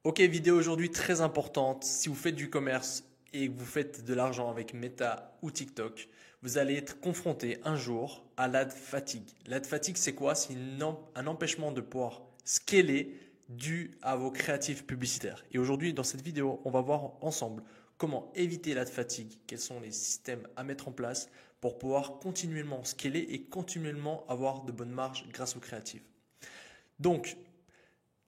Ok, vidéo aujourd'hui très importante. Si vous faites du commerce et que vous faites de l'argent avec Meta ou TikTok, vous allez être confronté un jour à l'ad fatigue. L'ad fatigue, c'est quoi? C'est un empêchement de pouvoir scaler dû à vos créatifs publicitaires. Et aujourd'hui, dans cette vidéo, on va voir ensemble comment éviter l'ad fatigue, quels sont les systèmes à mettre en place pour pouvoir continuellement scaler et continuellement avoir de bonnes marges grâce aux créatifs. Donc,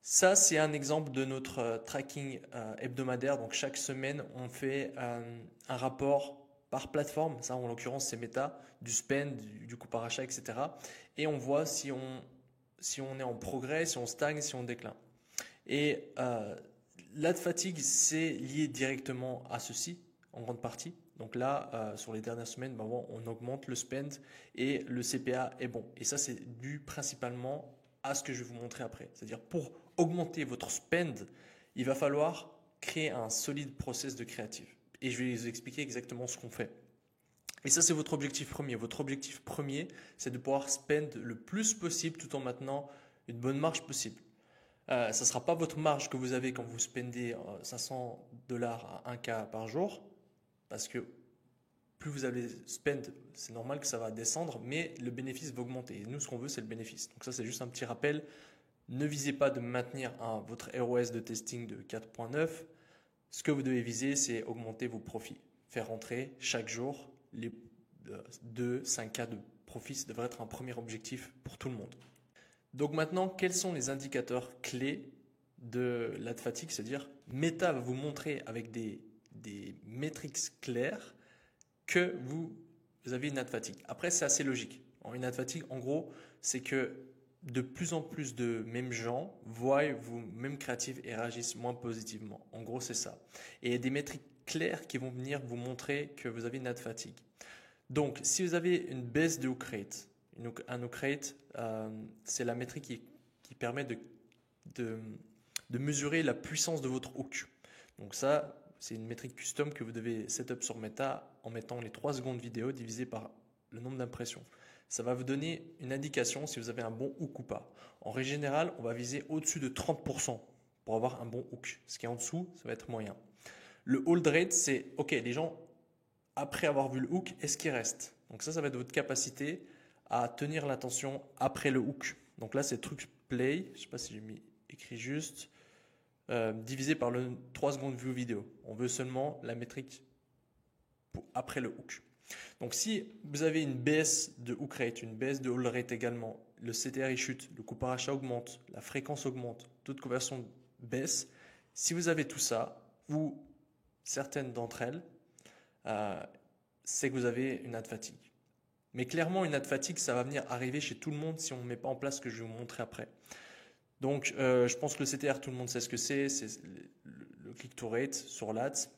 ça, c'est un exemple de notre tracking hebdomadaire. Donc, chaque semaine, on fait un rapport par plateforme. Ça, en l'occurrence, c'est Meta, du spend, du coût par achat, etc. Et on voit si on est en progrès, si on stagne, si on décline. Et l'ad fatigue, c'est lié directement à ceci, en grande partie. Donc là, sur les dernières semaines, on augmente le spend et le CPA est bon. Et ça, c'est dû principalement à ce que je vais vous montrer après. C'est-à-dire pour augmenter votre spend, il va falloir créer un solide process de créatif. Et je vais vous expliquer exactement ce qu'on fait. Et ça, c'est votre objectif premier. Votre objectif premier, c'est de pouvoir spend le plus possible tout en maintenant une bonne marge possible. Ça ne sera pas votre marge que vous avez quand vous spendez 500 dollars à 1K par jour, parce que plus vous allez spend, c'est normal que ça va descendre, mais le bénéfice va augmenter. Et nous, ce qu'on veut, c'est le bénéfice. Donc ça, c'est juste un petit rappel. Ne visez pas de maintenir votre ROS de testing de 4.9. Ce que vous devez viser, c'est augmenter vos profits. Faire rentrer chaque jour les 2-5K de profit. Ça devrait être un premier objectif pour tout le monde. Donc maintenant, quels sont les indicateurs clés de l'ad fatigue? C'est-à-dire, Meta va vous montrer avec des métriques claires que vous avez une ad fatigue. Après, c'est assez logique. Une ad fatigue, en gros, c'est que de plus en plus de mêmes gens voient vos mêmes créatifs et réagissent moins positivement. En gros, c'est ça. Et il y a des métriques claires qui vont venir vous montrer que vous avez une ad fatigue. Donc, si vous avez une baisse de hook rate, un hook rate, c'est la métrique qui permet de mesurer la puissance de votre hook. Donc ça, c'est une métrique custom que vous devez setup sur Meta en mettant les 3 secondes vidéo divisées par le nombre d'impressions. Ça va vous donner une indication si vous avez un bon hook ou pas. En règle générale, on va viser au-dessus de 30% pour avoir un bon hook. Ce qui est en dessous, ça va être moyen. Le hold rate, c'est OK, les gens, après avoir vu le hook, est-ce qu'ils restent? Donc ça va être votre capacité à tenir l'attention après le hook. Donc là, c'est truc play, je ne sais pas si j'ai mis écrit juste, divisé par le 3 secondes view vidéo. On veut seulement la métrique après le hook. Donc si vous avez une baisse de hook rate, une baisse de hold rate également, le CTR il chute, le coût par achat augmente, la fréquence augmente, taux de conversion baisse, si vous avez tout ça, ou certaines d'entre elles, c'est que vous avez une ad fatigue. Mais clairement, une ad fatigue, ça va venir arriver chez tout le monde si on ne met pas en place ce que je vais vous montrer après. Donc, je pense que le CTR, tout le monde sait ce que c'est le click-to rate sur l'ADS.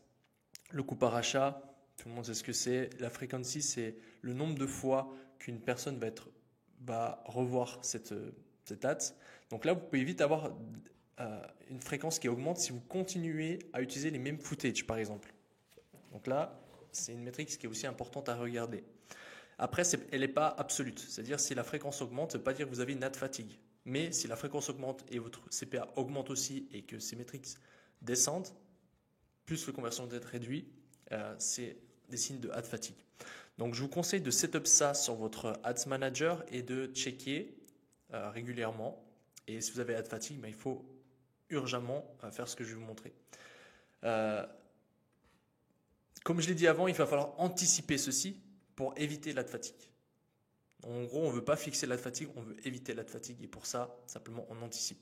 Le coût par achat, tout le monde sait ce que c'est. La frequency, c'est le nombre de fois qu'une personne va revoir cette ADS. Donc là, vous pouvez vite avoir une fréquence qui augmente si vous continuez à utiliser les mêmes footage, par exemple. Donc là, c'est une métrique qui est aussi importante à regarder. Après, elle n'est pas absolue. C'est-à-dire, si la fréquence augmente, ça ne veut pas dire que vous avez une ad fatigue. Mais si la fréquence augmente et votre CPA augmente aussi et que ces métriques descendent, plus le conversion d'être réduit, c'est des signes de ad fatigue. Donc, je vous conseille de setup ça sur votre Ads Manager et de checker régulièrement. Et si vous avez ad fatigue, il faut urgemment faire ce que je vais vous montrer. Comme je l'ai dit avant, il va falloir anticiper ceci pour éviter l'ad fatigue. En gros, on ne veut pas fixer l'ad fatigue, on veut éviter l'ad fatigue. Et pour ça, simplement, on anticipe.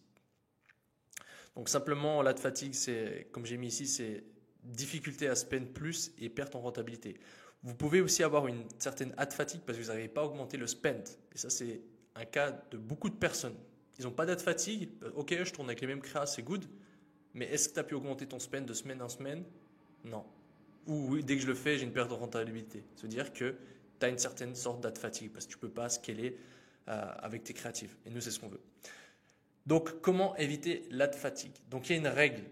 Donc simplement, l'ad fatigue, c'est, comme j'ai mis ici, c'est difficulté à spend plus et perte en rentabilité. Vous pouvez aussi avoir une certaine ad fatigue parce que vous n'arrivez pas à augmenter le spend. Et ça, c'est un cas de beaucoup de personnes. Ils n'ont pas d'ad fatigue. Ok, je tourne avec les mêmes créas, c'est good. Mais est-ce que tu as pu augmenter ton spend de semaine en semaine? Non. Ou oui, dès que je le fais, j'ai une perte de rentabilité. C'est-à-dire que tu as une certaine sorte d'ad fatigue parce que tu ne peux pas scaler avec tes créatifs. Et nous, c'est ce qu'on veut. Donc, comment éviter l'ad fatigue? Donc, il y a une règle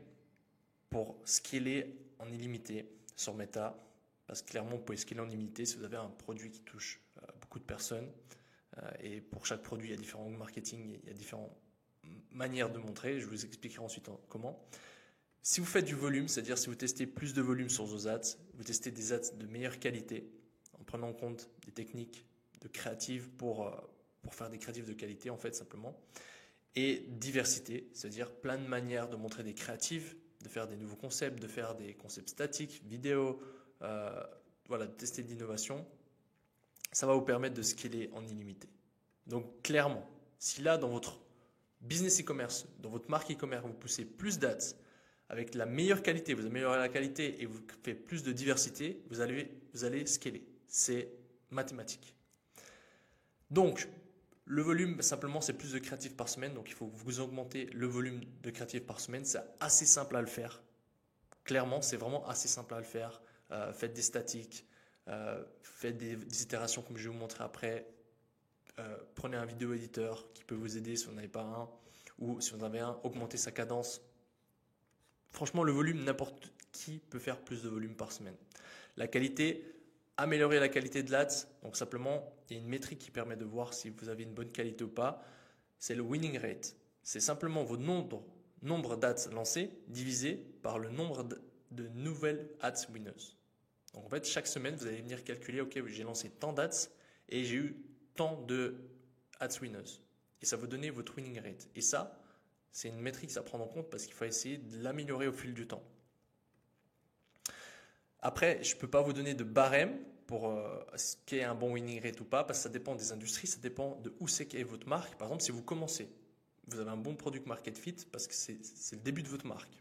pour scaler en illimité sur Meta. Parce que clairement, vous pouvez scaler en illimité si vous avez un produit qui touche beaucoup de personnes. Et pour chaque produit, il y a différents marketing, il y a différentes manières de montrer. Je vous expliquerai ensuite comment. Si vous faites du volume, c'est-à-dire si vous testez plus de volume sur vos ads, vous testez des ads de meilleure qualité en prenant en compte des techniques de créatives pour faire des créatifs de qualité en fait simplement. Et diversité, c'est-à-dire plein de manières de montrer des créatifs, de faire des nouveaux concepts, de faire des concepts statiques, vidéo, voilà, de tester de l'innovation. Ça va vous permettre de scaler en illimité. Donc clairement, si là dans votre business e-commerce, dans votre marque e-commerce, vous poussez plus d'ads avec la meilleure qualité, vous améliorez la qualité et vous faites plus de diversité, vous allez scaler. C'est mathématique. Donc, le volume, simplement, c'est plus de créatifs par semaine. Donc, il faut que vous augmentez le volume de créatifs par semaine. C'est assez simple à le faire. Clairement, c'est vraiment assez simple à le faire. Faites des statiques, faites des itérations comme je vais vous montrer après. Prenez un vidéo éditeur qui peut vous aider si vous n'en avez pas un. Ou si vous en avez un, augmentez sa cadence. Franchement, le volume, n'importe qui peut faire plus de volume par semaine. La qualité, améliorer la qualité de l'ads. Donc simplement, il y a une métrique qui permet de voir si vous avez une bonne qualité ou pas. C'est le winning rate. C'est simplement votre nombre d'ads lancés divisé par le nombre de nouvelles ads winners. Donc en fait, chaque semaine, vous allez venir calculer, ok, j'ai lancé tant d'ads et j'ai eu tant de ads winners. Et ça va vous donner votre winning rate. Et ça, c'est une métrique à prendre en compte parce qu'il faut essayer de l'améliorer au fil du temps. Après, je ne peux pas vous donner de barème pour ce qu'est un bon winning rate ou pas, parce que ça dépend des industries, ça dépend de où c'est qu'est votre marque. Par exemple, si vous commencez, vous avez un bon product market fit parce que c'est le début de votre marque.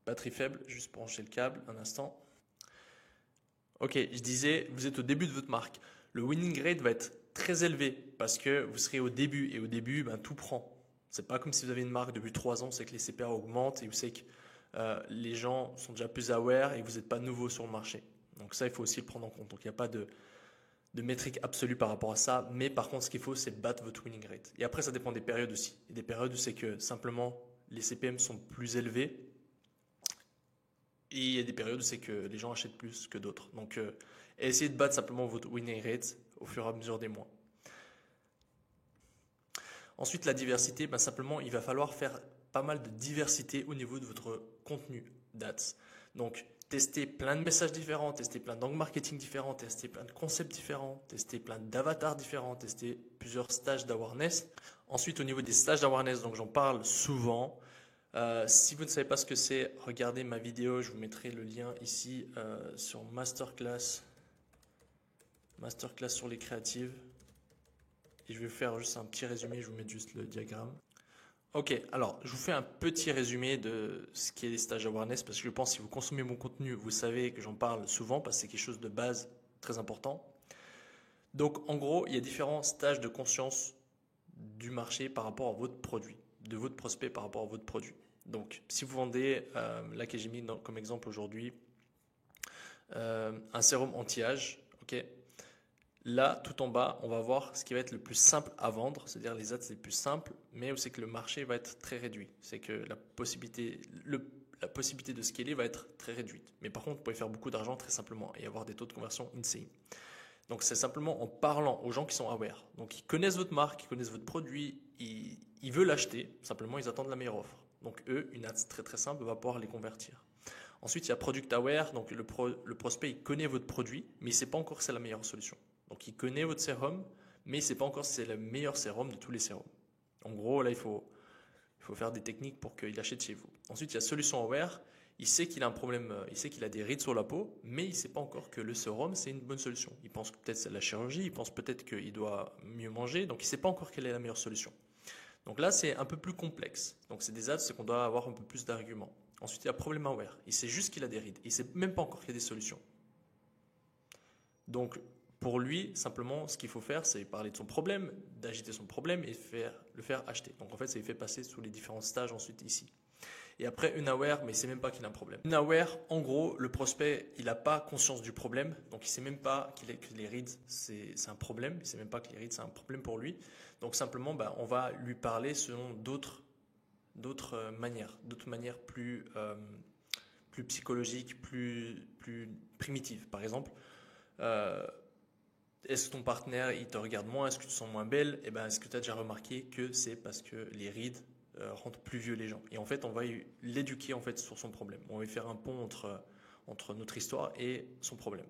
Batterie faible, juste brancher le câble, un instant. Ok, je disais, vous êtes au début de votre marque. Le winning rate va être très élevé parce que vous serez au début et au début, tout prend. C'est pas comme si vous avez une marque depuis 3 ans, c'est que les CPA augmentent et vous savez que les gens sont déjà plus aware et que vous n'êtes pas nouveau sur le marché. Donc ça, il faut aussi le prendre en compte. Donc il n'y a pas de métrique absolue par rapport à ça, mais par contre, ce qu'il faut, c'est battre votre winning rate. Et après, ça dépend des périodes aussi. Il y a des périodes où c'est que simplement les CPM sont plus élevés et il y a des périodes où c'est que les gens achètent plus que d'autres. Donc essayez de battre simplement votre winning rate au fur et à mesure des mois. Ensuite, la diversité, simplement, il va falloir faire pas mal de diversité au niveau de votre contenu d'ads. Donc, tester plein de messages différents, tester plein d'angles marketing différents, tester plein de concepts différents, tester plein d'avatars différents, tester plusieurs stages d'awareness. Ensuite, au niveau des stages d'awareness, donc j'en parle souvent. Si vous ne savez pas ce que c'est, regardez ma vidéo, je vous mettrai le lien ici sur masterclass sur les créatives. Et je vais faire juste un petit résumé, je vous mets juste le diagramme. Ok, alors je vous fais un petit résumé de ce qu'est les stages d'awareness parce que je pense que si vous consommez mon contenu, vous savez que j'en parle souvent parce que c'est quelque chose de base très important. Donc en gros, il y a différents stages de conscience du marché par rapport à votre produit, de votre prospect par rapport à votre produit. Donc si vous vendez, là que j'ai mis comme exemple aujourd'hui, un sérum anti-âge, ok. Là, tout en bas, on va voir ce qui va être le plus simple à vendre, c'est-à-dire les ads les plus simples, mais c'est que le marché va être très réduit. C'est que la possibilité de scaler va être très réduite. Mais par contre, vous pouvez faire beaucoup d'argent très simplement et avoir des taux de conversion insane. Donc c'est simplement en parlant aux gens qui sont aware. Donc ils connaissent votre marque, ils connaissent votre produit, ils veulent l'acheter, simplement ils attendent la meilleure offre. Donc eux, une ad très très simple va pouvoir les convertir. Ensuite, il y a product aware, donc le prospect il connaît votre produit, mais il ne sait pas encore que c'est la meilleure solution. Donc il connaît votre sérum, mais il ne sait pas encore si c'est le meilleur sérum de tous les sérums. En gros, là, il faut faire des techniques pour qu'il achète chez vous. Ensuite, il y a solution aware. Il sait qu'il a un problème, il sait qu'il a des rides sur la peau, mais il ne sait pas encore que le sérum, c'est une bonne solution. Il pense que peut-être c'est la chirurgie, il pense peut-être qu'il doit mieux manger, donc il ne sait pas encore quelle est la meilleure solution. Donc là, c'est un peu plus complexe. Donc c'est des ads, c'est qu'on doit avoir un peu plus d'arguments. Ensuite, il y a problem aware. Il sait juste qu'il a des rides. Il ne sait même pas encore qu'il y a des solutions. Donc, pour lui, simplement, ce qu'il faut faire, c'est parler de son problème, d'agiter son problème et le faire acheter. Donc, en fait, ça lui fait passer sous les différents stages ensuite ici. Et après, unaware, mais il ne sait même pas qu'il a un problème. Unaware, en gros, le prospect, il n'a pas conscience du problème. Donc, il ne sait même pas que les rides, c'est un problème. Il ne sait même pas que les rides, c'est un problème pour lui. Donc, simplement, on va lui parler selon d'autres manières plus psychologiques, plus primitives. Par exemple, est-ce que ton partenaire il te regarde moins, est-ce que tu te sens moins belle? Est-ce que tu as déjà remarqué que c'est parce que les rides rendre plus vieux les gens. Et en fait, on va l'éduquer en fait sur son problème. On va faire un pont entre notre histoire et son problème.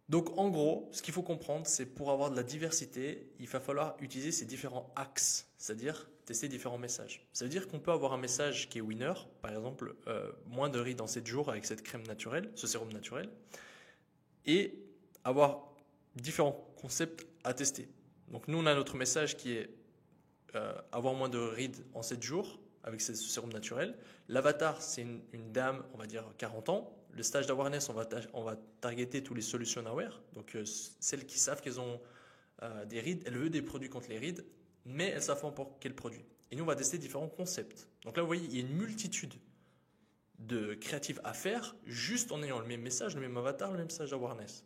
Donc en gros, ce qu'il faut comprendre, c'est pour avoir de la diversité, il va falloir utiliser ces différents axes, c'est-à-dire tester différents messages. Ça veut dire qu'on peut avoir un message qui est winner, par exemple, moins de rides en 7 jours avec cette crème naturelle, ce sérum naturel, et avoir différents concepts à tester. Donc nous, on a notre message qui est avoir moins de rides en 7 jours avec ce sérum naturel. L'avatar, c'est une dame, on va dire 40 ans. Le stage d'awareness, on va targeter tous les solutions aware. Donc celles qui savent qu'elles ont des rides, elle veut des produits contre les rides, mais elles savent pas pour quel produit. Et nous, on va tester différents concepts. Donc là, vous voyez, il y a une multitude de créatifs à faire juste en ayant le même message, le même avatar, le même stage d'awareness.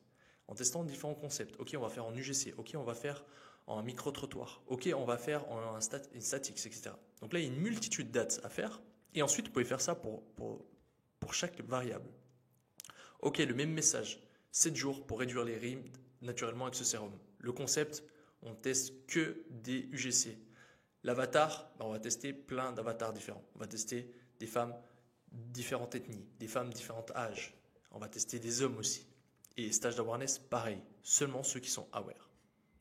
En testant différents concepts. Ok, on va faire en UGC. Ok, on va faire en micro-trottoir. Ok, on va faire en statics, etc. Donc là, il y a une multitude d'ads à faire. Et ensuite, vous pouvez faire ça pour chaque variable. Ok, le même message. 7 jours pour réduire les rides naturellement avec ce sérum. Le concept, on teste que des UGC. L'avatar, on va tester plein d'avatars différents. On va tester des femmes différentes ethnies, des femmes différents âges. On va tester des hommes aussi. Et stage d'awareness, pareil. Seulement ceux qui sont aware.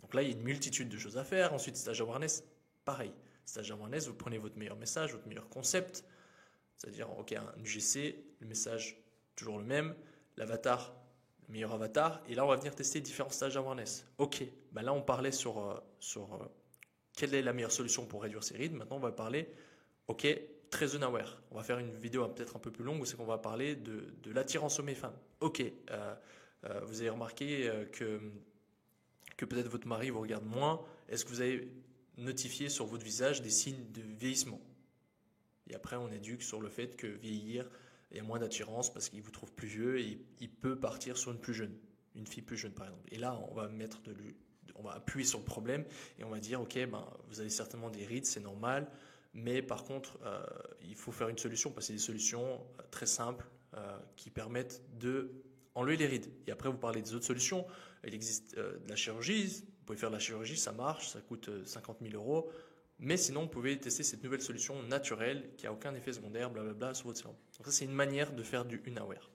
Donc là, il y a une multitude de choses à faire. Ensuite, stage d'awareness, pareil. Stage d'awareness, vous prenez votre meilleur message, votre meilleur concept. C'est-à-dire, ok, un UGC, le message toujours le même. L'avatar, le meilleur avatar. Et là, on va venir tester différents stages d'awareness. Ok, ben là, on parlait sur quelle est la meilleure solution pour réduire ces rides. Maintenant, on va parler, ok, très unaware. On va faire une vidéo peut-être un peu plus longue où c'est qu'on va parler de l'attirance homme-femme. Ok, vous avez remarqué que peut-être votre mari vous regarde moins. Est-ce que vous avez notifié sur votre visage des signes de vieillissement? Et après, on éduque sur le fait que vieillir, il y a moins d'attirance parce qu'il vous trouve plus vieux et il peut partir sur une plus jeune, une fille plus jeune par exemple. Et là, on va appuyer sur le problème et on va dire, ok, ben, vous avez certainement des rides, c'est normal, mais par contre, il faut faire une solution parce que c'est des solutions très simples qui permettent de enlever les rides. Et après, vous parlez des autres solutions. Il existe de la chirurgie. Vous pouvez faire de la chirurgie, ça marche, ça coûte 50 000 euros. Mais sinon, vous pouvez tester cette nouvelle solution naturelle qui n'a aucun effet secondaire, blablabla, sur votre sérum. Donc ça, c'est une manière de faire du unaware.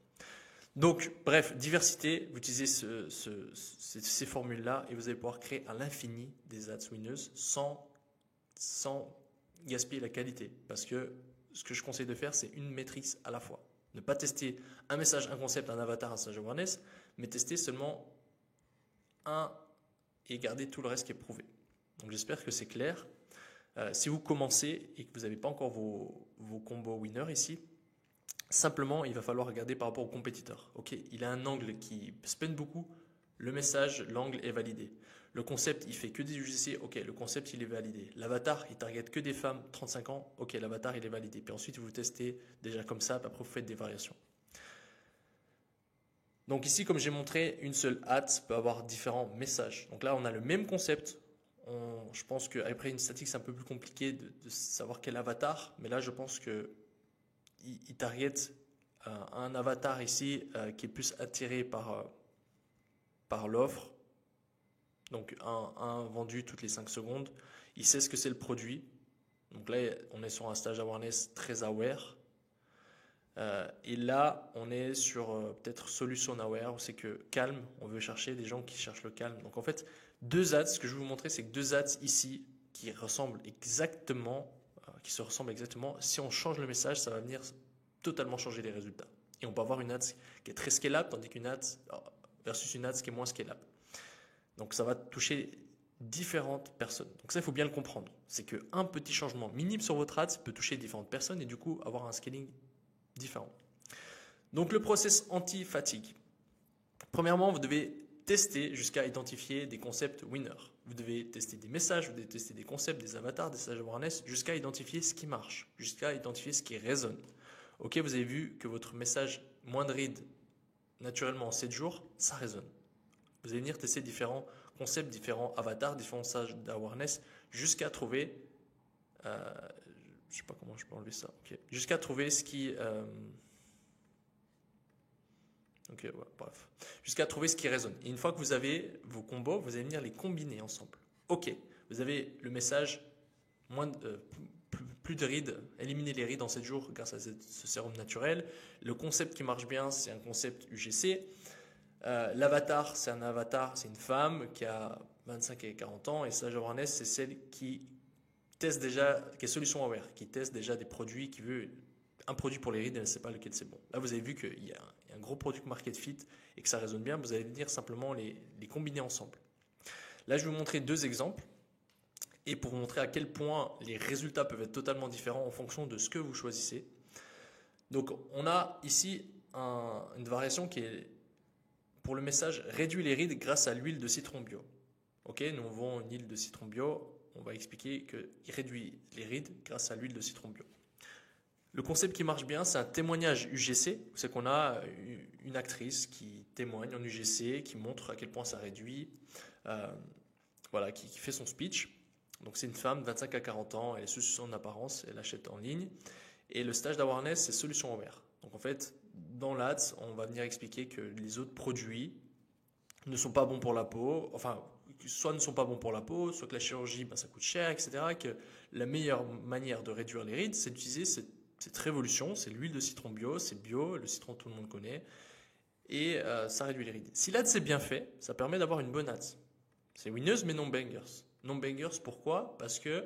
Donc, bref, diversité, vous utilisez ces formules-là et vous allez pouvoir créer à l'infini des ads winners sans gaspiller la qualité. Parce que ce que je conseille de faire, c'est une matrice à la fois. Ne pas tester un message, un concept, un avatar, un stage awareness, mais tester seulement un et garder tout le reste qui est prouvé. Donc j'espère que c'est clair. Si vous commencez et que vous n'avez pas encore vos combos winners ici, simplement il va falloir regarder par rapport au compétiteur. Ok, il a un angle qui spend beaucoup, le message, l'angle est validé. Le concept, il fait que des UGC, ok, le concept il est validé. L'avatar, il target que des femmes 35 ans, ok, l'avatar il est validé. Puis ensuite vous testez déjà comme ça, puis après vous faites des variations. Donc ici, comme j'ai montré, une seule ad peut avoir différents messages. Donc là, on a le même concept. Je pense qu'après une statique, c'est un peu plus compliqué de savoir quel avatar. Mais là, je pense qu'il target un avatar ici qui est plus attiré par l'offre. Donc un vendu toutes les 5 secondes. Il sait ce que c'est le produit. Donc là, on est sur un stage awareness très aware. Et là, on est sur peut-être solution aware, où c'est que calme, on veut chercher des gens qui cherchent le calme. Donc en fait, deux ads, ce que je vais vous montrer, c'est que deux ads ici qui se ressemblent exactement. Si on change le message, ça va venir totalement changer les résultats. Et on peut avoir une ad qui est très scalable, tandis qu'une ad versus une ad qui est moins scalable. Donc ça va toucher différentes personnes. Donc ça, il faut bien le comprendre. C'est qu'un petit changement minime sur votre ad peut toucher différentes personnes et du coup avoir un scaling différent. Donc le process anti-fatigue. Premièrement, vous devez tester jusqu'à identifier des concepts winners. Vous devez tester des messages, vous devez tester des concepts, des avatars, des stages awareness, jusqu'à identifier ce qui marche, jusqu'à identifier ce qui résonne. Ok, vous avez vu que votre message moins de rides naturellement en 7 jours, ça résonne. Vous allez venir tester différents concepts, différents avatars, différents stages d'awareness, jusqu'à trouver je ne sais pas comment je peux enlever ça. Okay. Jusqu'à trouver ce qui... Ok, ouais, bref. Jusqu'à trouver ce qui résonne. Et une fois que vous avez vos combos, vous allez venir les combiner ensemble. Ok, vous avez le message plus de rides, éliminer les rides en 7 jours grâce à ce sérum naturel. Le concept qui marche bien, c'est un concept UGC. L'avatar, c'est une femme qui a 25 et 40 ans. Et Stage Awareness, c'est celle qui teste déjà, qui est solution aware, qui teste déjà des produits, qui veut un produit pour les rides, elle ne sait pas lequel c'est bon. Là, vous avez vu qu'il y a un gros product market fit et que ça résonne bien. Vous allez venir simplement les combiner ensemble. Là, je vais vous montrer 2 exemples. Et pour vous montrer à quel point les résultats peuvent être totalement différents en fonction de ce que vous choisissez. Donc, on a ici une variation qui est pour le message « Réduit les rides grâce à l'huile de citron bio ». Ok, nous on vend une huile de citron bio. On va expliquer qu'il réduit les rides grâce à l'huile de citron bio. Le concept qui marche bien, c'est un témoignage UGC. C'est qu'on a une actrice qui témoigne en UGC, qui montre à quel point ça réduit, voilà, qui fait son speech. Donc c'est une femme de 25 à 40 ans, elle est sous son apparence, elle achète en ligne. Et le stage d'awareness, c'est solution aware. Donc en fait, dans l'ADS, on va venir expliquer que les autres produits ne sont pas bons pour la peau, enfin, soit ne sont pas bons pour la peau, soit que la chirurgie, ça coûte cher, etc. Et que la meilleure manière de réduire les rides, c'est d'utiliser cette révolution, c'est l'huile de citron bio, c'est bio, le citron tout le monde connaît, et ça réduit les rides. Si l'ADS est bien fait, ça permet d'avoir une bonne ADS. C'est winneuse mais non bangers. Non bangers, pourquoi? Parce que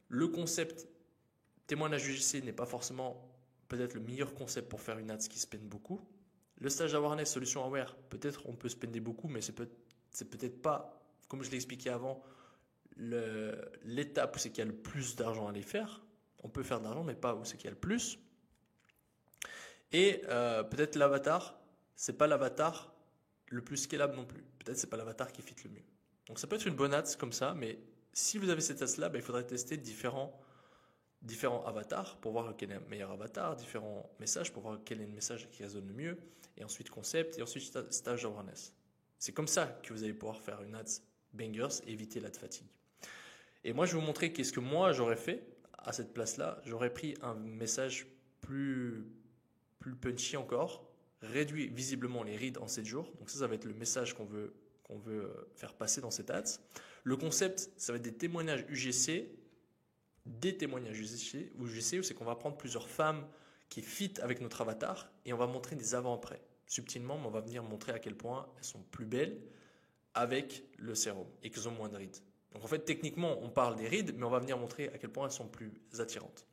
le concept témoignage UGC n'est pas forcément peut-être le meilleur concept pour faire une ads qui spend beaucoup. Le stage awareness, solution aware, peut-être on peut spender beaucoup, mais c'est peut-être pas, comme je l'ai expliqué avant, l'étape où c'est qu'il y a le plus d'argent à les faire. On peut faire de l'argent, mais pas où c'est qu'il y a le plus. Et peut-être l'avatar, c'est pas l'avatar le plus scalable non plus. Peut-être c'est pas l'avatar qui fit le mieux. Donc ça peut être une bonne ads comme ça, mais si vous avez cette ads-là, il faudrait tester différents avatars pour voir quel est le meilleur avatar, différents messages pour voir quel est le message qui résonne le mieux, et ensuite concept, et ensuite stage awareness. C'est comme ça que vous allez pouvoir faire une ads bangers et éviter l'ad fatigue. Et moi, je vais vous montrer qu'est-ce que moi j'aurais fait à cette place-là. J'aurais pris un message plus punchy encore, réduit visiblement les rides en 7 jours. Donc ça va être le message qu'on veut faire passer dans cette ads. Le concept, ça va être des témoignages UGC, où c'est qu'on va prendre plusieurs femmes qui fit avec notre avatar et on va montrer des avant-après. Subtilement, mais on va venir montrer à quel point elles sont plus belles avec le sérum et qu'elles ont moins de rides. Donc en fait, techniquement, on parle des rides, mais on va venir montrer à quel point elles sont plus attirantes.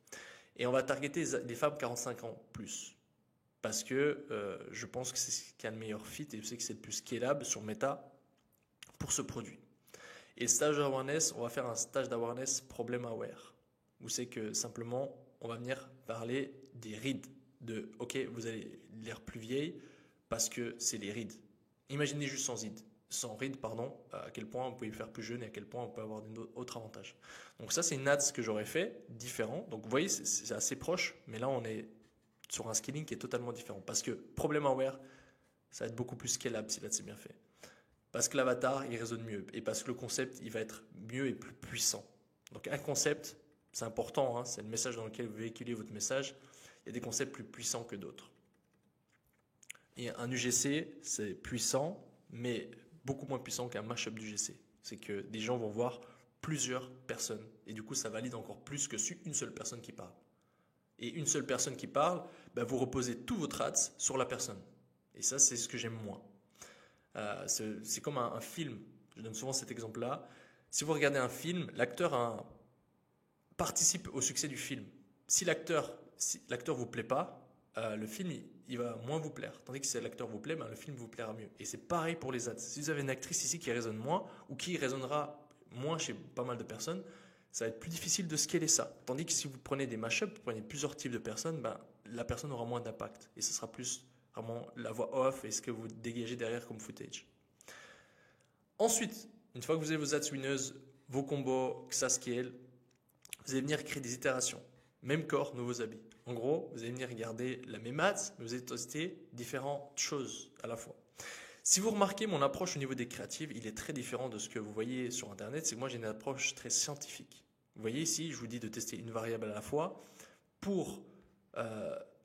Et on va targeter les femmes 45 ans plus. Parce que je pense que c'est ce qui a le meilleur fit et je sais que c'est le plus scalable sur Meta pour ce produit. Et le stage d'awareness, on va faire un stage d'awareness problem aware. Où c'est que simplement, on va venir parler des rides. Ok, vous avez l'air plus vieille parce que c'est les rides. Imaginez juste sans rides, à quel point vous pouvez faire plus jeune et à quel point on peut avoir d'autres avantages. Donc ça, c'est une ads que j'aurais fait différent. Donc vous voyez, c'est assez proche, mais là, on est sur un scaling qui est totalement différent. Parce que problem aware, ça va être beaucoup plus scalable si là c'est bien fait. Parce que l'avatar, il résonne mieux. Et parce que le concept, il va être mieux et plus puissant. Donc un concept, c'est important, c'est le message dans lequel vous véhiculez votre message. Il y a des concepts plus puissants que d'autres. Et un UGC, c'est puissant, mais beaucoup moins puissant qu'un mashup d'UGC. C'est que des gens vont voir plusieurs personnes. Et du coup, ça valide encore plus que une seule personne qui parle. Et une seule personne qui parle, vous reposez tout votre ads sur la personne. Et ça, c'est ce que j'aime moins. C'est comme un film. Je donne souvent cet exemple-là. Si vous regardez un film, l'acteur participe au succès du film. Si l'acteur vous plaît pas, le film il va moins vous plaire. Tandis que si l'acteur vous plaît, le film vous plaira mieux. Et c'est pareil pour les ads. Si vous avez une actrice ici qui résonne moins ou qui résonnera moins chez pas mal de personnes, ça va être plus difficile de scaler ça. Tandis que si vous prenez des mashups, vous prenez plusieurs types de personnes, la personne aura moins d'impact. Et ce sera plus vraiment la voix off et ce que vous dégagez derrière comme footage. Ensuite, une fois que vous avez vos ads winneuses, vos combos, que ça scale, vous allez venir créer des itérations. Même corps, nouveaux habits. En gros, vous allez venir regarder la même ads, mais vous allez tester différentes choses à la fois. Si vous remarquez mon approche au niveau des créatives, il est très différent de ce que vous voyez sur Internet. C'est que moi, j'ai une approche très scientifique. Vous voyez ici, je vous dis de tester une variable à la fois pour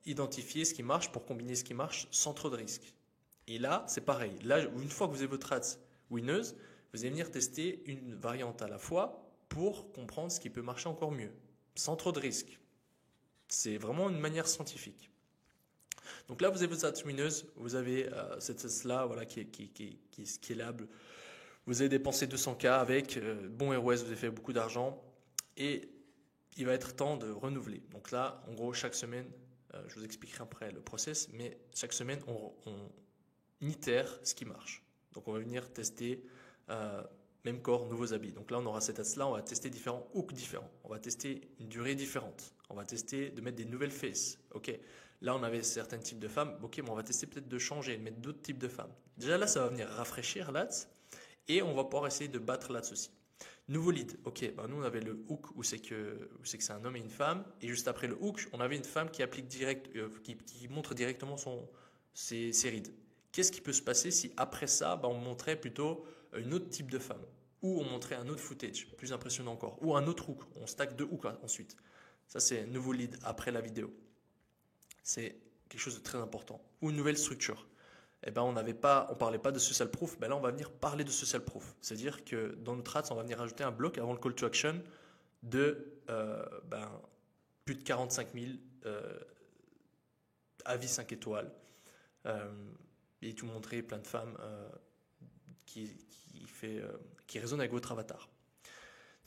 identifier ce qui marche, pour combiner ce qui marche sans trop de risques. Et là, c'est pareil. Là, une fois que vous avez votre ads winneuse, vous allez venir tester une variante à la fois pour comprendre ce qui peut marcher encore mieux. sans trop de risques. C'est vraiment une manière scientifique. Donc là, vous avez vos ads lumineuses, vous avez cette ads-là voilà, qui est scalable. Vous avez dépensé 200K avec, bon ROS, vous avez fait beaucoup d'argent et il va être temps de renouveler. Donc là, en gros, chaque semaine, je vous expliquerai après le process, mais chaque semaine, on itère ce qui marche. Donc on va venir tester même corps, nouveaux habits. Donc là, on aura cette ads-là, on va tester différents hooks différents. On va tester une durée différente. On va tester de mettre des nouvelles faces. Ok, là, on avait certains types de femmes. Ok, mais on va tester peut-être de changer, de mettre d'autres types de femmes. Déjà là, ça va venir rafraîchir l'ads et on va pouvoir essayer de battre l'ads aussi. Nouveau lead. Ok, ben nous, on avait le hook où c'est que c'est un homme et une femme. Et juste après le hook, on avait une femme qui applique direct, qui montre directement ses rides. Qu'est-ce qui peut se passer si après ça, ben, on montrait plutôt un autre type de femme ou on montrait un autre footage, plus impressionnant encore, ou un autre hook, on stack deux hooks ensuite. Ça, c'est un nouveau lead après la vidéo. C'est quelque chose de très important. Ou une nouvelle structure. Eh ben, on parlait pas de social proof, ben là, on va venir parler de social proof. C'est-à-dire que dans notre ads, on va venir ajouter un bloc avant le call to action de plus de 45 000 avis 5 étoiles. Et tout montrer plein de femmes qui résonnent avec votre avatar.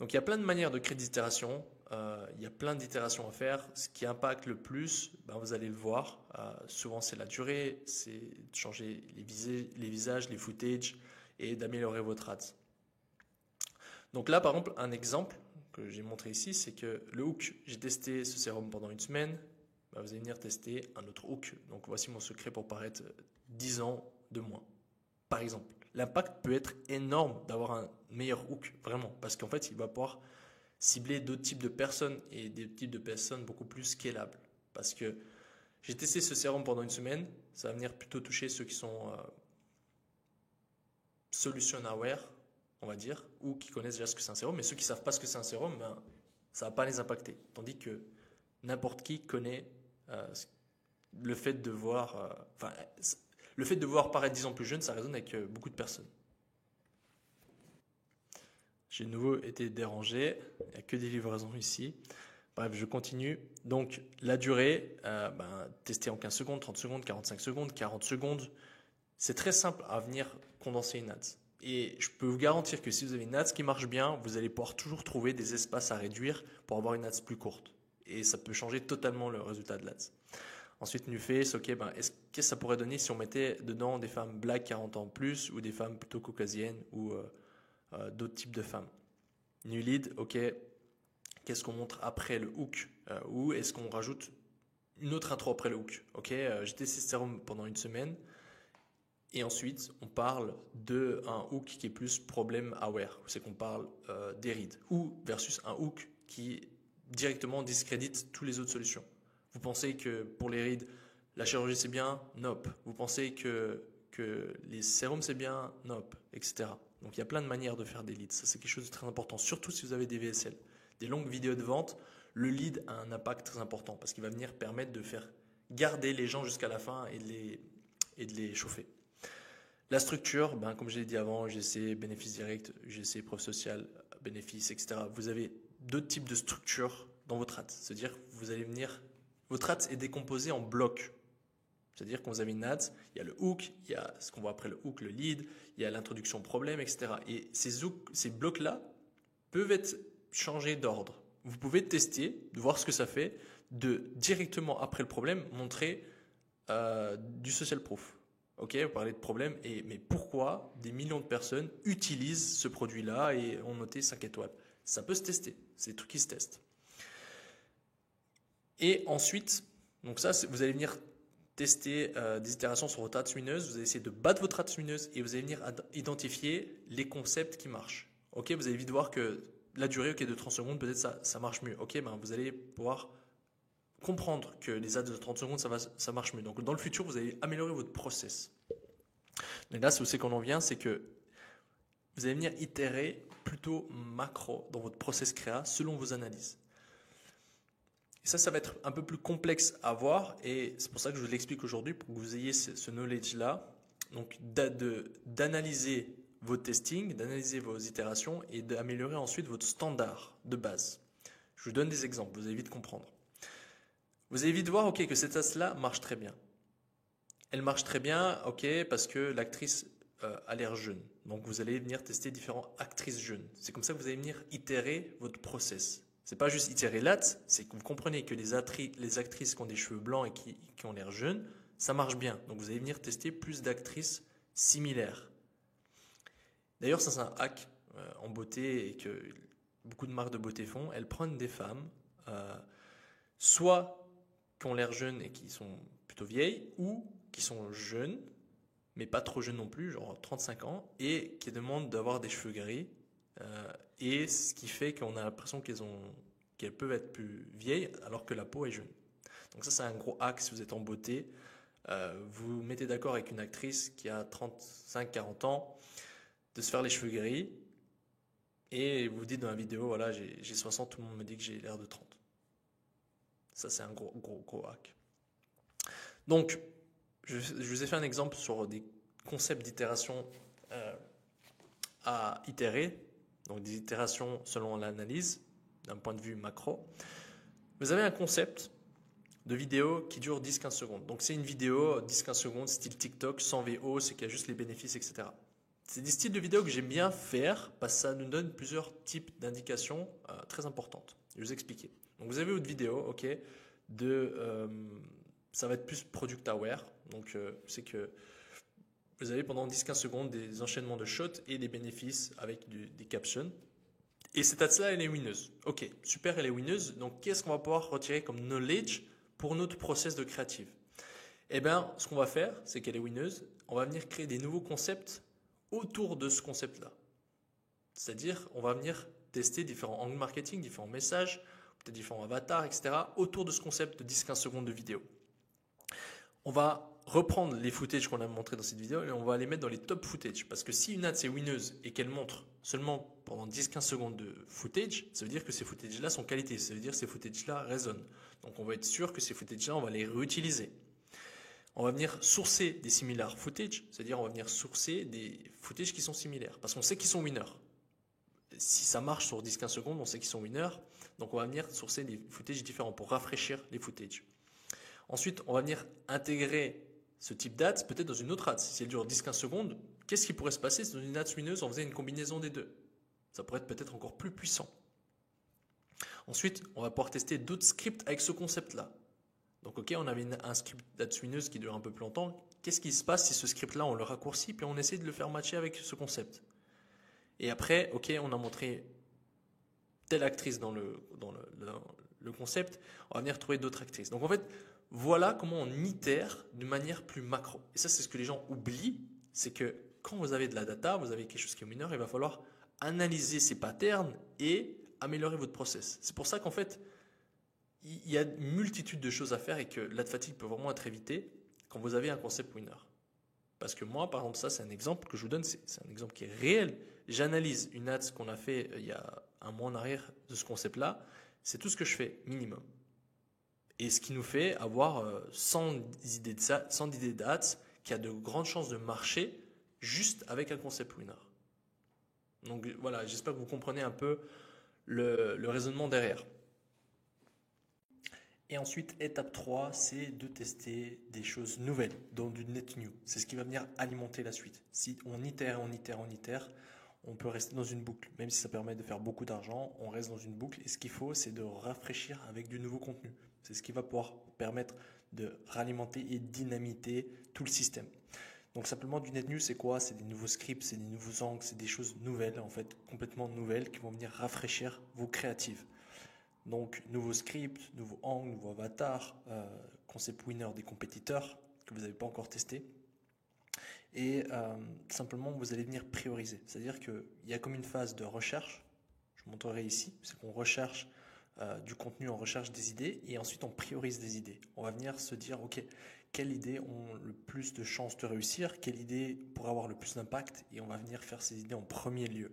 Donc il y a plein de manières de créer des itérations, il y a plein d'itérations à faire. Ce qui impacte le plus, ben, vous allez le voir, souvent c'est la durée, c'est de changer les visages, les footages et d'améliorer votre ads. Donc là par exemple un exemple que j'ai montré ici, c'est que le hook, j'ai testé ce sérum pendant une semaine, ben, vous allez venir tester un autre hook. Donc voici mon secret pour paraître 10 ans de moins. Par exemple, l'impact peut être énorme d'avoir un meilleur hook, vraiment, parce qu'en fait, il va pouvoir cibler d'autres types de personnes et des types de personnes beaucoup plus scalables. Parce que j'ai testé ce sérum pendant une semaine, ça va venir plutôt toucher ceux qui sont solution aware, on va dire, ou qui connaissent déjà ce que c'est un sérum, mais ceux qui ne savent pas ce que c'est un sérum, ben, ça ne va pas les impacter. Tandis que n'importe qui connaît le fait de voir, le fait de voir paraître 10 ans plus jeune, ça résonne avec beaucoup de personnes. J'ai de nouveau été dérangé, il n'y a que des livraisons ici. Bref, je continue. Donc, la durée, tester en 15 secondes, 30 secondes, 45 secondes, 40 secondes. C'est très simple à venir condenser une ads. Et je peux vous garantir que si vous avez une ads qui marche bien, vous allez pouvoir toujours trouver des espaces à réduire pour avoir une ads plus courte. Et ça peut changer totalement le résultat de l'ads. Ensuite, New Face, ok, qu'est-ce que ça pourrait donner si on mettait dedans des femmes black 40 ans plus ou des femmes plutôt caucasiennes ou d'autres types de femmes. New Lead, ok, qu'est-ce qu'on montre après le hook ou est-ce qu'on rajoute une autre intro après le hook. Ok, j'ai testé ce sérum pendant une semaine et ensuite on parle d'un hook qui est plus problem aware, c'est qu'on parle des rides ou versus un hook qui directement discrédite toutes les autres solutions. Vous pensez que pour les rides, la chirurgie c'est bien? Nope. Vous pensez que les sérums c'est bien? Nope, etc. Donc il y a plein de manières de faire des leads. Ça c'est quelque chose de très important, surtout si vous avez des VSL. Des longues vidéos de vente, le lead a un impact très important parce qu'il va venir permettre de faire garder les gens jusqu'à la fin et de les chauffer. La structure, comme je l'ai dit avant, GC, bénéfice direct, GC, preuve sociale, bénéfice, etc. Vous avez deux types de structures dans votre ads. C'est-à-dire que vous allez venir... Votre ads est décomposé en blocs. C'est-à-dire que vous avez une ads, il y a le hook, il y a ce qu'on voit après le hook, le lead, il y a l'introduction problème, etc. Et ces blocs-là peuvent être changés d'ordre. Vous pouvez tester, de voir ce que ça fait, de directement après le problème montrer du social proof. Ok, vous parlez de problème, mais pourquoi des millions de personnes utilisent ce produit-là et ont noté 5 étoiles? Ça peut se tester, c'est des trucs qui se testent. Et ensuite, donc ça, vous allez venir tester des itérations sur votre ads lumineuse, vous allez essayer de battre votre ads lumineuse et vous allez venir identifier les concepts qui marchent. Ok, vous allez vite voir que la durée de 30 secondes, peut-être ça marche mieux. Ok, vous allez pouvoir comprendre que les ads de 30 secondes, ça marche mieux. Donc dans le futur, vous allez améliorer votre process. Et là, c'est qu'on en vient, c'est que vous allez venir itérer plutôt macro dans votre process créa selon vos analyses. Et ça va être un peu plus complexe à voir et c'est pour ça que je vous l'explique aujourd'hui pour que vous ayez ce knowledge-là. Donc d'analyser vos testings, d'analyser vos itérations et d'améliorer ensuite votre standard de base. Je vous donne des exemples, vous allez vite comprendre. Vous allez vite voir, ok, que cette ads-là marche très bien. Elle marche très bien, ok, parce que l'actrice a l'air jeune. Donc vous allez venir tester différentes actrices jeunes. C'est comme ça que vous allez venir itérer votre process. C'est pas juste itérer l'ads, c'est que vous comprenez que les actrices qui ont des cheveux blancs et qui ont l'air jeunes, ça marche bien. Donc vous allez venir tester plus d'actrices similaires. D'ailleurs, ça c'est un hack en beauté et que beaucoup de marques de beauté font. Elles prennent des femmes, soit qui ont l'air jeunes et qui sont plutôt vieilles, ou qui sont jeunes, mais pas trop jeunes non plus, genre 35 ans, et qui demandent d'avoir des cheveux gris. Et ce qui fait qu'on a l'impression qu'elles peuvent être plus vieilles alors que la peau est jeune. Donc ça c'est un gros hack si vous êtes en beauté. Vous mettez d'accord avec une actrice qui a 35-40 ans de se faire les cheveux gris et vous dites dans la vidéo, voilà, j'ai 60, tout le monde me dit que j'ai l'air de 30. Ça c'est un gros hack. Donc, je vous ai fait un exemple sur des concepts d'itération à itérer, donc des itérations selon l'analyse d'un point de vue macro. Vous avez un concept de vidéo qui dure 10-15 secondes. Donc c'est une vidéo 10-15 secondes, style TikTok, sans VO, c'est qu'il y a juste les bénéfices, etc. C'est des styles de vidéos que j'aime bien faire parce que ça nous donne plusieurs types d'indications très importantes. Je vais vous expliquer. Donc vous avez votre vidéo, ok, ça va être plus product aware. Donc c'est que vous avez pendant 10-15 secondes des enchaînements de shots et des bénéfices avec des captions. Et cette ads-là, elle est winneuse. Ok, super, elle est winneuse. Donc qu'est-ce qu'on va pouvoir retirer comme knowledge pour notre process de créative? Eh bien, ce qu'on va faire, c'est qu'elle est winneuse. On va venir créer des nouveaux concepts autour de ce concept-là. C'est-à-dire, on va venir tester différents angles marketing, différents messages, peut-être différents avatars, etc. autour de ce concept de 10-15 secondes de vidéo. On va reprendre les footages qu'on a montrés dans cette vidéo et on va les mettre dans les top footage. Parce que si une ad est winneuse et qu'elle montre seulement pendant 10-15 secondes de footage, ça veut dire que ces footages-là sont qualité. Ça veut dire que ces footages-là résonnent. Donc on va être sûr que ces footages-là, on va les réutiliser. On va venir sourcer des similar footage, c'est-à-dire on va venir sourcer des footages qui sont similaires. Parce qu'on sait qu'ils sont winners. Si ça marche sur 10-15 secondes, on sait qu'ils sont winners. Donc on va venir sourcer des footages différents pour rafraîchir les footages. Ensuite, on va venir intégrer ce type d'ads peut-être dans une autre ad. Si elle dure 10-15 secondes, qu'est-ce qui pourrait se passer si dans une ad winneuse, on faisait une combinaison des deux? Ça pourrait être peut-être encore plus puissant. Ensuite, on va pouvoir tester d'autres scripts avec ce concept-là. Donc, ok, on avait un script d'ads winneuse qui dure un peu plus longtemps. Qu'est-ce qui se passe si ce script-là, on le raccourcit puis on essaie de le faire matcher avec ce concept? Et après, ok, on a montré telle actrice dans le concept, on va venir trouver d'autres actrices. Donc, en fait, voilà comment on itère de manière plus macro. Et ça, c'est ce que les gens oublient, c'est que quand vous avez de la data, vous avez quelque chose qui est mineur, il va falloir analyser ces patterns et améliorer votre process. C'est pour ça qu'en fait, il y a une multitude de choses à faire et que l'ad fatigue peut vraiment être évité quand vous avez un concept winner. Parce que moi, par exemple, ça, c'est un exemple que je vous donne, c'est un exemple qui est réel. J'analyse une ad qu'on a fait il y a un mois en arrière de ce concept-là. C'est tout ce que je fais, minimum. Et ce qui nous fait avoir 100 idées d'ads qui a de grandes chances de marcher juste avec un concept winner. Donc voilà, j'espère que vous comprenez un peu le raisonnement derrière. Et ensuite, étape 3, c'est de tester des choses nouvelles dans du net new. C'est ce qui va venir alimenter la suite. Si on itère, on peut rester dans une boucle. Même si ça permet de faire beaucoup d'argent, on reste dans une boucle. Et ce qu'il faut, c'est de rafraîchir avec du nouveau contenu. C'est ce qui va pouvoir permettre de ralimenter et dynamiter tout le système. Donc simplement du net new, c'est quoi? C'est des nouveaux scripts, c'est des nouveaux angles, c'est des choses nouvelles, en fait, complètement nouvelles qui vont venir rafraîchir vos créatives. Donc, nouveau script, nouveau angle, nouveau avatar, concept winner des compétiteurs que vous n'avez pas encore testé. Et simplement, vous allez venir prioriser. C'est-à-dire qu'il y a comme une phase de recherche, je vous montrerai ici, c'est qu'on recherche du contenu, on recherche des idées et ensuite on priorise des idées. On va venir se dire, ok, quelles idées ont le plus de chances de réussir, quelle idée pourrait avoir le plus d'impact et on va venir faire ces idées en premier lieu.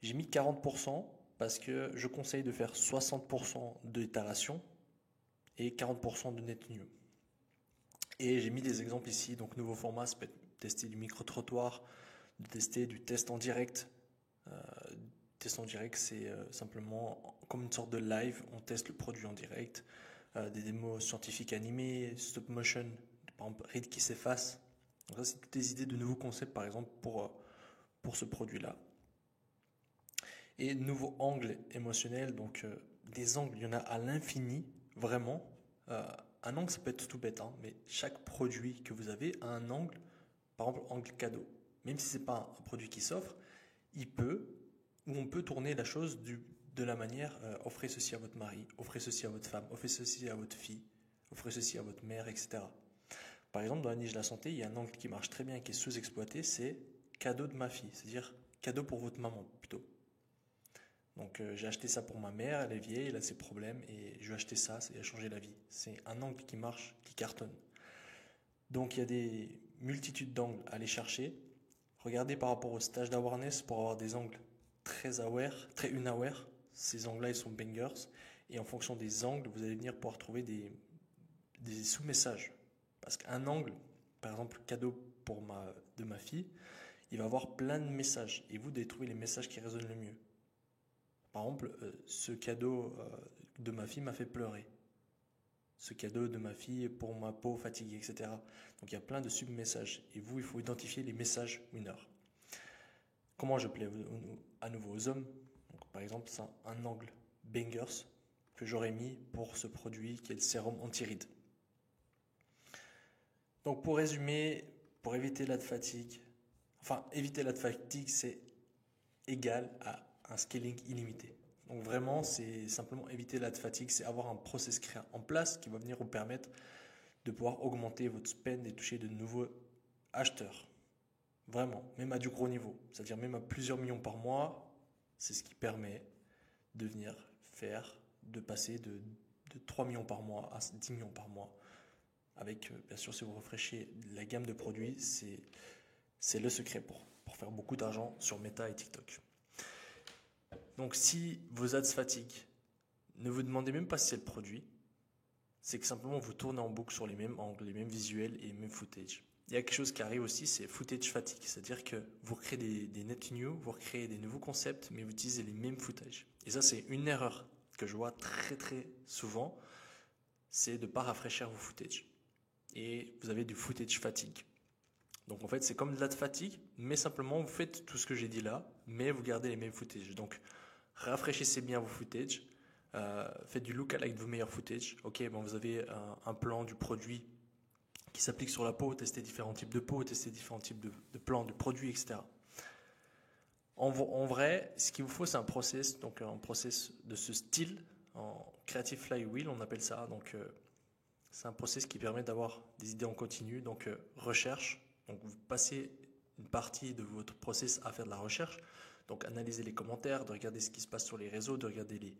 J'ai mis 40%. Parce que je conseille de faire 60% d'itération et 40% de net new. Et j'ai mis des exemples ici. Donc, nouveau format, ça peut être tester du micro-trottoir, de tester du test en direct. Test en direct, c'est simplement comme une sorte de live, on teste le produit en direct, des démos scientifiques animées, stop motion, par exemple Reed qui s'efface. Donc ça, c'est toutes des idées de nouveaux concepts, par exemple, pour ce produit-là. Et nouveaux angles émotionnels, donc des angles, il y en a à l'infini, vraiment. Un angle, ça peut être tout bête, hein, mais chaque produit que vous avez a un angle, par exemple, angle cadeau. Même si ce n'est pas un produit qui s'offre, on peut tourner la chose de la manière, offrez ceci à votre mari, offrez ceci à votre femme, offrez ceci à votre fille, offrez ceci à votre mère, etc. Par exemple, dans la niche de la santé, il y a un angle qui marche très bien, qui est sous-exploité, c'est cadeau de ma fille, c'est-à-dire cadeau pour votre maman plutôt. Donc j'ai acheté ça pour ma mère, elle est vieille, elle a ses problèmes, et je lui ai acheté ça, ça a changé la vie. C'est un angle qui marche, qui cartonne. Donc il y a des multitudes d'angles à aller chercher. Regardez par rapport au stage d'awareness pour avoir des angles très aware, très unaware. Ces angles-là, ils sont bangers. Et en fonction des angles, vous allez venir pouvoir trouver des sous-messages. Parce qu'un angle, par exemple, cadeau de ma fille, il va avoir plein de messages. Et vous devez trouver les messages qui résonnent le mieux. Par exemple, ce cadeau de ma fille m'a fait pleurer. Ce cadeau de ma fille pour ma peau fatiguée, etc. Donc il y a plein de sub-messages. Et vous, il faut identifier les messages winners. Comment je plais à nouveau aux hommes? Donc, par exemple, c'est un angle bangers que j'aurais mis pour ce produit qui est le sérum anti-rides. Donc pour résumer, pour éviter la fatigue, éviter la fatigue, c'est égal à un scaling illimité. Donc vraiment, c'est simplement éviter la fatigue, c'est avoir un process créé en place qui va venir vous permettre de pouvoir augmenter votre spend et toucher de nouveaux acheteurs. Vraiment, même à du gros niveau, c'est-à-dire même à plusieurs millions par mois, c'est ce qui permet de venir de passer de 3 millions par mois à 10 millions par mois. Avec, bien sûr, si vous rafraîchissez la gamme de produits, c'est le secret pour faire beaucoup d'argent sur Meta et TikTok. Donc si vos ads fatiguent, ne vous demandez même pas si c'est le produit, c'est que simplement vous tournez en boucle sur les mêmes angles, les mêmes visuels et les mêmes footage. Il y a quelque chose qui arrive aussi, c'est footage fatigue, c'est-à-dire que vous créez des net new, vous créez des nouveaux concepts, mais vous utilisez les mêmes footages. Et ça, c'est une erreur que je vois très très souvent, c'est de ne pas rafraîchir vos footages. Et vous avez du footage fatigue. Donc en fait, c'est comme de la fatigue, mais simplement vous faites tout ce que j'ai dit là, mais vous gardez les mêmes footages. Donc rafraîchissez bien vos footages, faites du lookalike de vos meilleurs footages. Ok, bon, vous avez un plan du produit qui s'applique sur la peau, testez différents types de peau, testez différents types de plans, de produits, etc. En vrai, ce qu'il vous faut, c'est un process de ce style, en Creative Flywheel, on appelle ça. Donc c'est un process qui permet d'avoir des idées en continu, donc recherche. Donc vous passez une partie de votre process à faire de la recherche, donc analyser les commentaires, de regarder ce qui se passe sur les réseaux, de regarder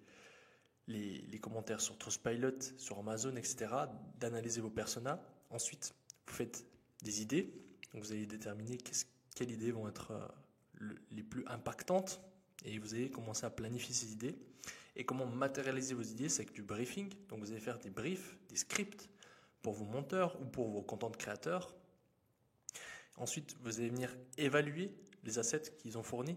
les commentaires sur Trustpilot, sur Amazon, etc., d'analyser vos personas. Ensuite, vous faites des idées, donc vous allez déterminer quelles idées vont être les plus impactantes, et vous allez commencer à planifier ces idées. Et comment matérialiser vos idées, c'est avec du briefing. Donc vous allez faire des briefs, des scripts pour vos monteurs ou pour vos content créateurs. Ensuite, vous allez venir évaluer les assets qu'ils ont fournis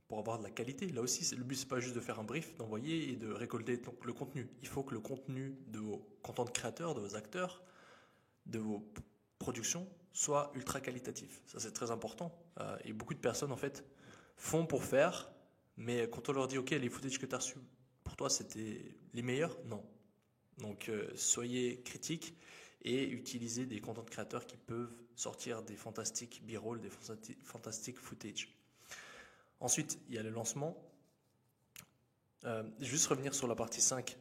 pour avoir de la qualité. Là aussi, le but, c'est pas juste de faire un brief, d'envoyer et de récolter le contenu. Il faut que le contenu de vos content créateurs, de vos acteurs, de vos productions soit ultra qualitatif. Ça, c'est très important. Et beaucoup de personnes, en fait, font pour faire, mais quand on leur dit, OK, les footages que tu as reçus, pour toi, c'était les meilleurs? Non. Donc, soyez critiques et utilisez des content créateurs qui peuvent sortir des fantastiques b-roll, des fantastiques footage. Ensuite, il y a le lancement. Juste revenir sur la partie 5.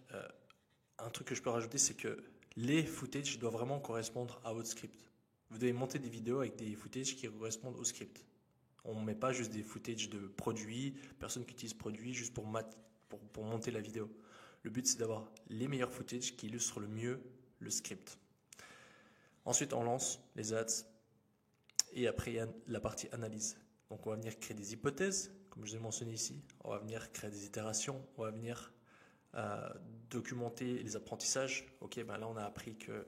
Un truc que je peux rajouter, c'est que les footages doivent vraiment correspondre à votre script. Vous devez monter des vidéos avec des footages qui correspondent au script. On ne met pas juste des footages de produits, personne qui utilise produits juste pour monter la vidéo. Le but, c'est d'avoir les meilleurs footages qui illustrent le mieux le script. Ensuite, on lance les ads et après, il y a la partie analyse. Donc, on va venir créer des hypothèses, comme je l'ai mentionné ici. On va venir créer des itérations. On va venir documenter les apprentissages. Ok, ben là, on a appris que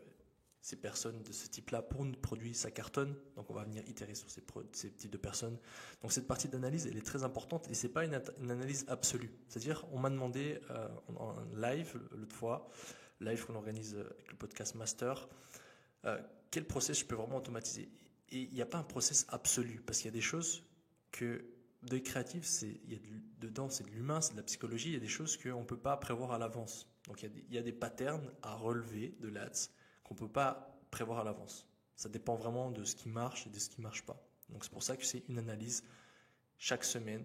ces personnes de ce type-là pour notre produit, ça cartonne. Donc on va venir itérer sur ces types de personnes. Donc cette partie d'analyse, elle est très importante et c'est pas une analyse absolue. C'est-à-dire, on m'a demandé en live l'autre fois, live qu'on organise avec le podcast Master, quel process je peux vraiment automatiser. Et il n'y a pas un process absolu parce qu'il y a des choses que de créatif, dedans c'est de l'humain, c'est de la psychologie. Il y a des choses qu'on ne peut pas prévoir à l'avance. Donc il y a des patterns à relever de l'ADS qu'on ne peut pas prévoir à l'avance. Ça dépend vraiment de ce qui marche et de ce qui ne marche pas. Donc c'est pour ça que c'est une analyse chaque semaine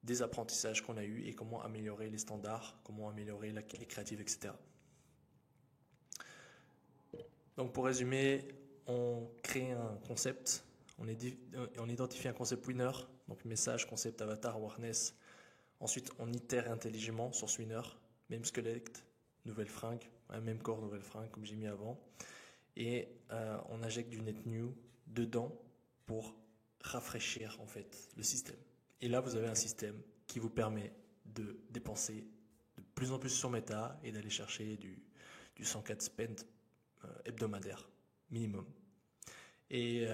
des apprentissages qu'on a eus et comment améliorer les standards, comment améliorer les créatives, etc. Donc pour résumer, on crée un concept, on identifie un concept winner, donc message, concept, avatar, awareness. Ensuite, on itère intelligemment sur ce winner, même squelette, nouvelle fringue, même corps, nouvelle fringue, comme j'ai mis avant. Et on injecte du net new dedans pour rafraîchir en fait le système. Et là, vous avez un système qui vous permet de dépenser de plus en plus sur Meta et d'aller chercher du 104 spend hebdomadaire minimum. Et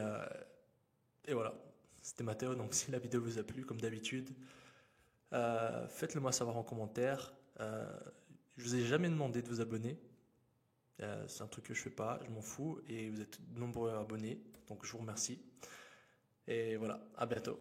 voilà, c'était Mathéo. Donc si la vidéo vous a plu, comme d'habitude, faites-le moi savoir en commentaire. Je vous ai jamais demandé de vous abonner. C'est un truc que je fais pas, je m'en fous. Et vous êtes nombreux à abonner, donc je vous remercie. Et voilà, à bientôt.